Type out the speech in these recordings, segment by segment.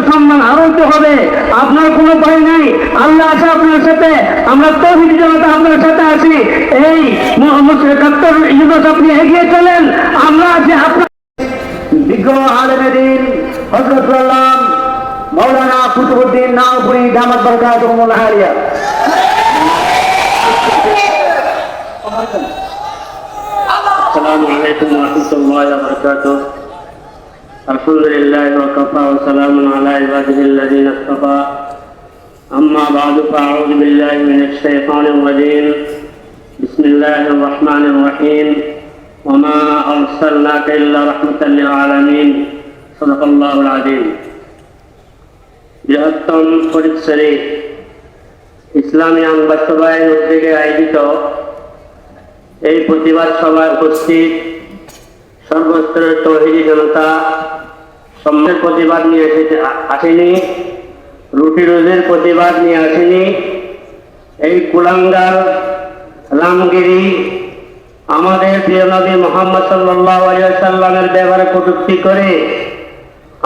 সম্মান আরোগ্য হবে। আপনার কোনো ভয় নাই, আল্লাহ আছে আপনার সাথে। আমরা তৌহিদি জনতা আপনার সাথে আছি। এই ডক্টর ইউনূস আপনি এগিয়ে চলেন, আমরা আছি আপনার। বিজ্ঞ আলেমে দ্বীন হযরত আল্লামা মাওলানা কুতুবউদ্দিন নাওপুরি দামাত বরকাতুহুল আলিয়া। السلام عليكم ورحمة الله وبركاته. الحمد لله وكفى وسلام على عباده الذين اصطفى. أما بعد فأعوذ بالله من الشيطان الرجيم. بسم الله الرحمن الرحيم. وما أرسلناك إلا رحمة للعالمين. صدق الله العظيم. বৃহত্তম পরিসরে ইসলামী আইন বাস্তবায়ন উদ্যোগে আয়োজিত এই প্রতিবাদ সভায় উপস্থিত সর্বস্তরের তৌহিদি জনতা সম্মের প্রতিবাদ নিয়ে আসেনি, রুটি রোজের প্রতিবাদ নিয়ে আসেনি। এই কুলাঙ্গার রামগিরি আমাদের প্রিয় নবী মুহাম্মদ সাল্লাল্লাহু আলাইহি ওয়াসাল্লামের ব্যবহারে কটূক্তি করে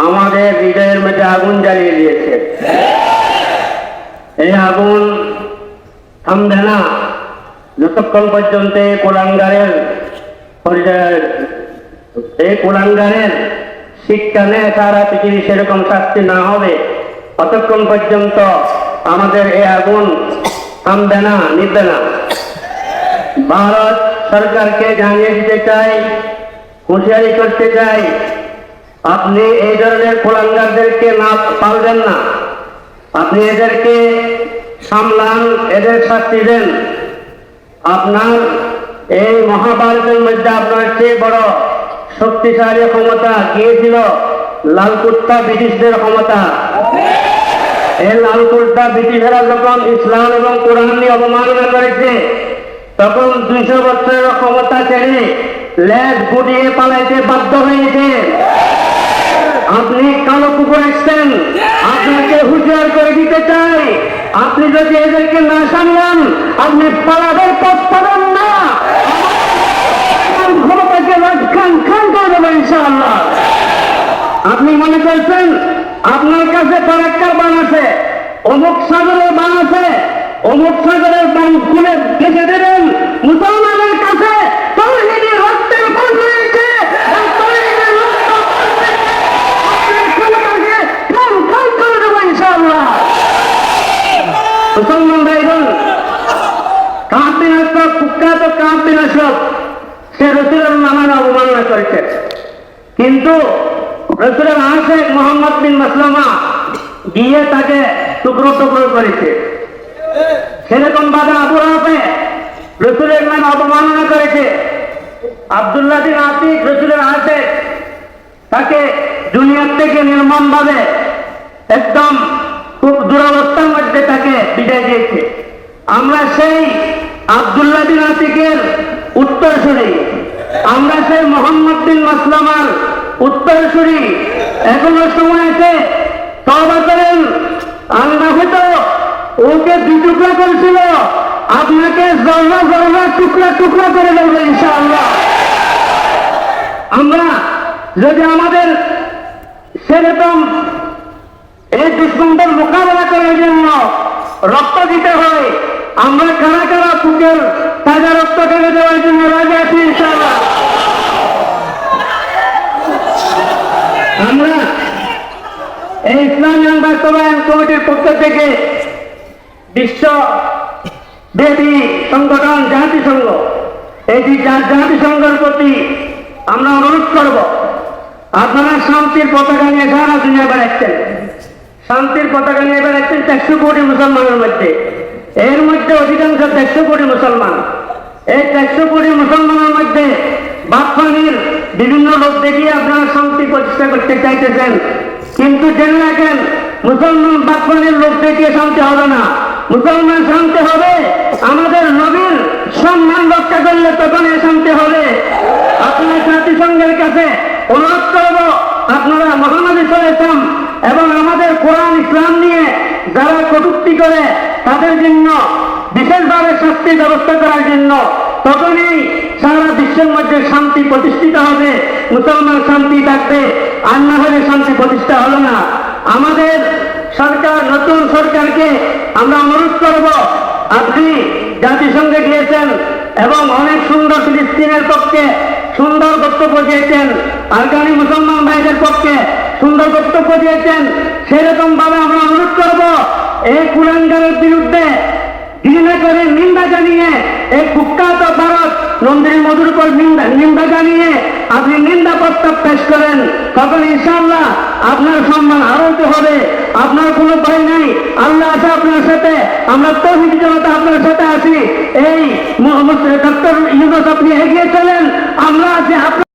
আমাদের হৃদয়ের মধ্যে আগুন জ্বালিয়ে দিয়েছে। এই আগুন থামবে না যতক্ষণ পর্যন্ত এই কুলাঙ্গারের শিক্ষা নেয় সারা পৃথিবী সেরকম শাস্তি না হবে, ততক্ষণ পর্যন্ত আমাদের এই আগুন থামবে না, নিভবে না। ভারত সরকারকে জানিয়ে দিতে চাই, হুঁশিয়ারি করতে চাই, আপনি এই ধরনের কুলাঙ্গারদেরকে না পালবেন না। আপনি এদেরকে সামলান, এদের শাস্তি দেন। আপনার এই মহাভারতের মধ্যে আপনার চেয়ে বড় শক্তিশালী ক্ষমতা গিয়েছিল লালকুট্টা ব্রিটিশদের ক্ষমতা। এই লালকুট্টা ব্রিটিশরা যখন ইসলাম এবং কোরআন নিয়ে অবমাননা করেছে, তখন 200 বছরের ক্ষমতা ছেড়ে লেজ গুটিয়ে পালাইতে বাধ্য হয়েছে। আপনি কালো কুকুর এসছেন, আপনাকে হুঁশিয়ার করে দিতে চাই, আপনি যদি এদেরকে না সামলান আপনি পালাবার পথ পাবেন না। ক্ষমতাকে খান করে দেবো ইনশাআল্লাহ। আপনি মনে করছেন আপনার কাছে ফারাক্কার বান আছে, অমুক সাগরের বান আছে, অমুক সাগরের বান খুলে দেখে দেবেন। মুসলমানের কাছে তৌহিদের রক্তের বান রয়েছে। মুসলমান ভাইগণ, কাঁপিনাশক, কুখ্যাত কাঁপিনাশক, সে রসুলের নামে অবমাননা করেছে। কিন্তু রসুলের আশেক মোহাম্মদ বিন মাসলামা গিয়ে তাকে টুকরো টুকরো করেছে। সেরকম বাদা আবু রাফে রসুলের নামে অবমাননা করেছে। আব্দুল্লাহ বিন আতিক রসুলের আশেক, তাকে দুনিয়ার থেকে নির্মম ভাবে একদম খুব দুরবস্থার মধ্যে তাকে বিদায় দিয়েছে। আমরা সেই আব্দুল্লাহ বিন আতিকের উত্তরসূরি, আমরা সেই মোহাম্মদ বিন মাসলামার উত্তরসূরি। এখনো সময় আছে, তওবা করেন। আল্লাহ হয়তো ওকে 2 টুকরা করেছিল, আপনাকে জর্রা জর্রা টুকরা টুকরা করে দেবে ইনশাআল্লাহ। আমরা যদি আমাদের সেরকম এই দুশ্মনদের মোকাবেলা করার জন্য রক্ত দিতে হয়, আমরা কারা কারা বুকের তাজা রক্ত ঢেলে দেওয়ার জন্য রাজি আছি ইনশাআল্লাহ। আমরা এই ইসলামী আইন বাস্তবায়ন কমিটির পক্ষ থেকে বিশ্বব্যাপী সংগঠন জাতিসংঘ, এই জাতিসংঘের প্রতি আমরা অনুরোধ করব, আপনারা শান্তির পতাকা নিয়ে সারা দুনিয়া বেড়াচ্ছেন, শান্তির পতাকা নিয়ে বেড়াচ্ছেন 400 কোটি মুসলমানের মধ্যে। এর মধ্যে অধিকাংশ 400 কোটি মুসলমান। এই 400 কোটি মুসলমানের মধ্যে বাকফানির বিভিন্ন লোক দেখিয়ে আপনারা শান্তি প্রতিষ্ঠা করতে চাইতেছেন। কিন্তু জেনে রাখেন, মুসলমান বাকফানির লোক দেখিয়ে শান্তি হবে না। মুসলমান শান্তি হবে আমাদের নবীর সম্মান রক্ষা করলে, তখন এই শান্তি হবে। আপনার জাতিসংঘের কাছে অনুরোধ করব, আপনারা মহানবী সাল্লাল্লাহু এবং আমাদের কোরআন ইসলাম নিয়ে যারা কটূক্তি করে তাদের জন্য বিশেষভাবে শাস্তির ব্যবস্থা করার জন্য। তখনই সারা বিশ্বের মধ্যে শান্তি প্রতিষ্ঠিত হবে, মুসলমান শান্তি থাকবে। আর না হলে শান্তি প্রতিষ্ঠা হলো না। আমাদের নতুন সরকারকে আমরা অনুরোধ করব, আপনি জাতিসংঘে গিয়েছেন এবং অনেক সুন্দর ফিলিস্তিনের পক্ষে সুন্দর বক্তব্য দিয়েছেন, আফগানি মুসলমান ভাইদের পক্ষে সুন্দর বক্তব্য দিয়েছেন। সেরকম ভাবে আমরা অনুরোধ করব, এই কুলাঙ্গারের বিরুদ্ধে ঘৃণা করে নিন্দা জানিয়ে, এই কুখ্যাত ভারত নন্দিনী মধুর উপর নিন্দা জানিয়ে আপনি নিন্দা প্রস্তাব পেশ করেন, তখন ইনশাআল্লাহ আপনার সম্মান আরোপিত হবে। আপনার কোনো ভয় নাই, আল্লাহ আছে আপনার সাথে। আমরা তৌহিদি জনতা আপনার সাথে আছি। এই ডক্টর ইউনূস আপনি এগিয়ে চলেন, আমরা আছি আপনার